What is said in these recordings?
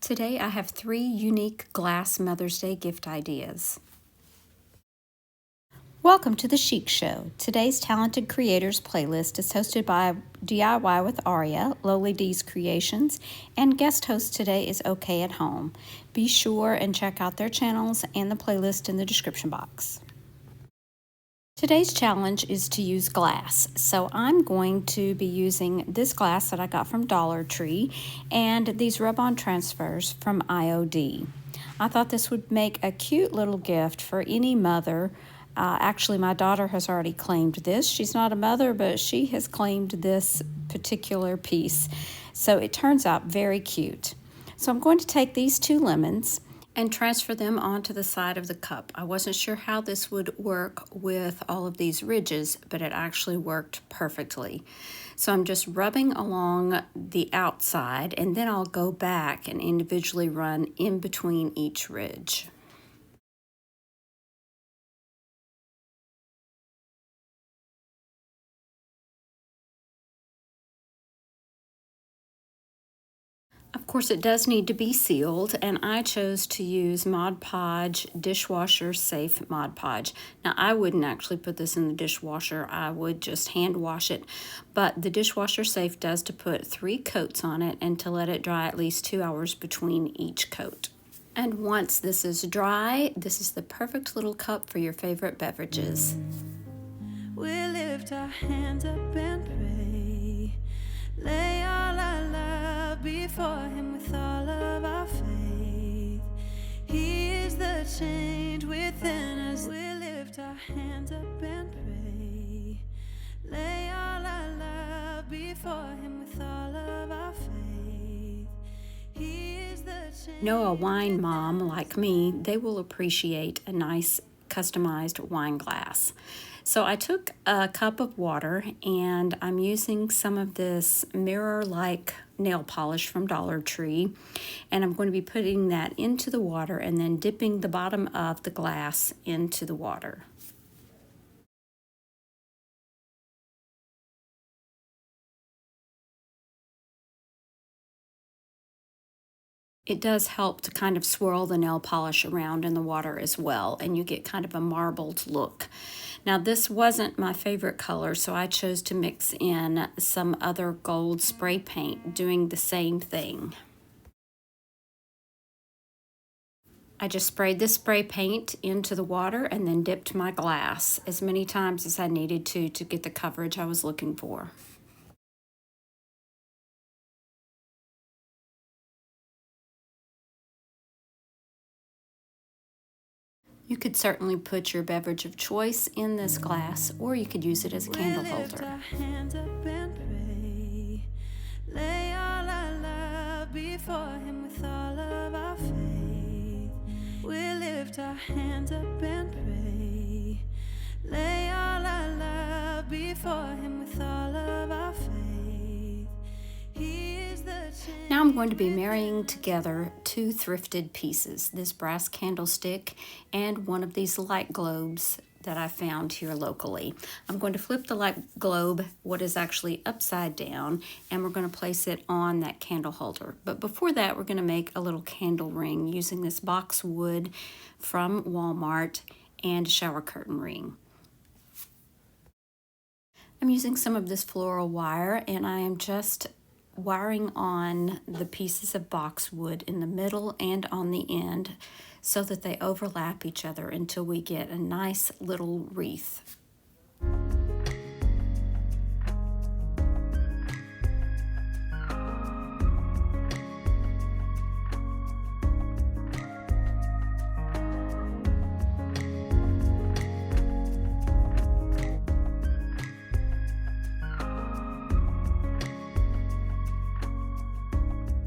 Today I have 3 unique glass Mother's Day gift ideas. Welcome to the Chic Show. Today's Talented Creators playlist is hosted by DIY with Aria, Lowly D's Creations, and guest host today is OK at Home. Be sure and check out their channels and the playlist in the description box. Today's challenge is to use glass, so I'm going to be using this glass that I got from Dollar Tree and these rub-on transfers from IOD. I thought this would make a cute little gift for any mother. Actually, my daughter has already claimed this. She's not a mother, but she has claimed this particular piece, so it turns out very cute. So I'm going to take these 2 lemons and transfer them onto the side of the cup. I wasn't sure how this would work with all of these ridges, but it actually worked perfectly. So I'm just rubbing along the outside, and then I'll go back and individually run in between each ridge. Of course, it does need to be sealed, and I chose to use Mod Podge dishwasher safe Mod Podge. Now, I wouldn't actually put this in the dishwasher. I would just hand wash it, but the dishwasher safe does to put 3 coats on it and to let it dry at least 2 hours between each coat. And once this is dry, this is the perfect little cup for your favorite beverages. We lift our hands up and pray, lay all our love before Him with all of our faith. He is the change within us. We lift our hands up and pray, lay all our love before Him with all of our faith. He is the change. Know a wine mom like me, they will appreciate a nice customized wine glass. So I took a cup of water and I'm using some of this mirror-like nail polish from Dollar Tree, and I'm going to be putting that into the water and then dipping the bottom of the glass into the water. It does help to kind of swirl the nail polish around in the water as well, and you get kind of a marbled look. Now, this wasn't my favorite color, so I chose to mix in some other gold spray paint, doing the same thing. I just sprayed the spray paint into the water and then dipped my glass as many times as I needed to get the coverage I was looking for. You could certainly put your beverage of choice in this glass, or you could use it as a candle holder. Our hands up and pray, lay all our love before Him with all of our faith. We lift our hands up and pray, lay all our love before Him with all of our faith. He is the change. Now I'm going to be marrying together 2 thrifted pieces, this brass candlestick and one of these light globes that I found here locally. I'm going to flip the light globe, what is actually upside down, and we're going to place it on that candle holder. But before that, we're going to make a little candle ring using this box wood from Walmart and a shower curtain ring. I'm using some of this floral wire, and I am just wiring on the pieces of boxwood in the middle and on the end so that they overlap each other until we get a nice little wreath.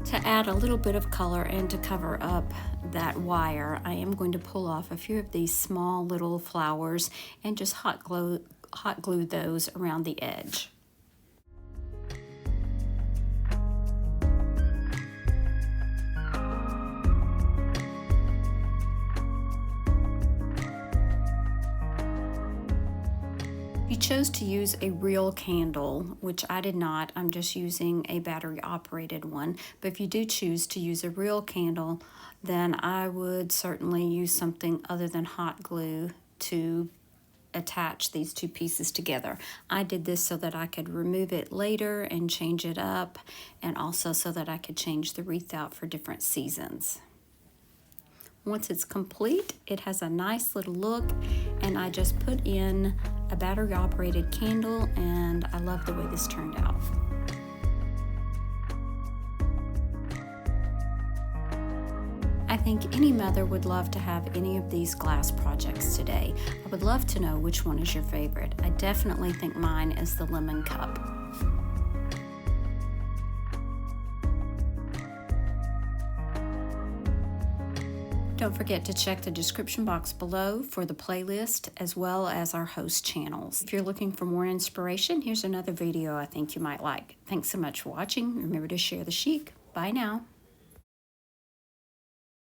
To add a little bit of color and to cover up that wire, I am going to pull off a few of these small little flowers and just hot glue those around the edge. Be you chose to use a real candle, which I did not, I'm just using a battery operated one, but if you do choose to use a real candle, then I would certainly use something other than hot glue to attach these two pieces together. I did this so that I could remove it later and change it up, and also so that I could change the wreath out for different seasons. Once it's complete, it has a nice little look, and I just put in a battery operated candle, and I love the way this turned out. I think any mother would love to have any of these glass projects today. I would love to know which one is your favorite. I definitely think mine is the lemon cup. Don't forget to check the description box below for the playlist as well as our host channels. If you're looking for more inspiration, here's another video I think you might like. Thanks so much for watching. Remember to share the chic. Bye now.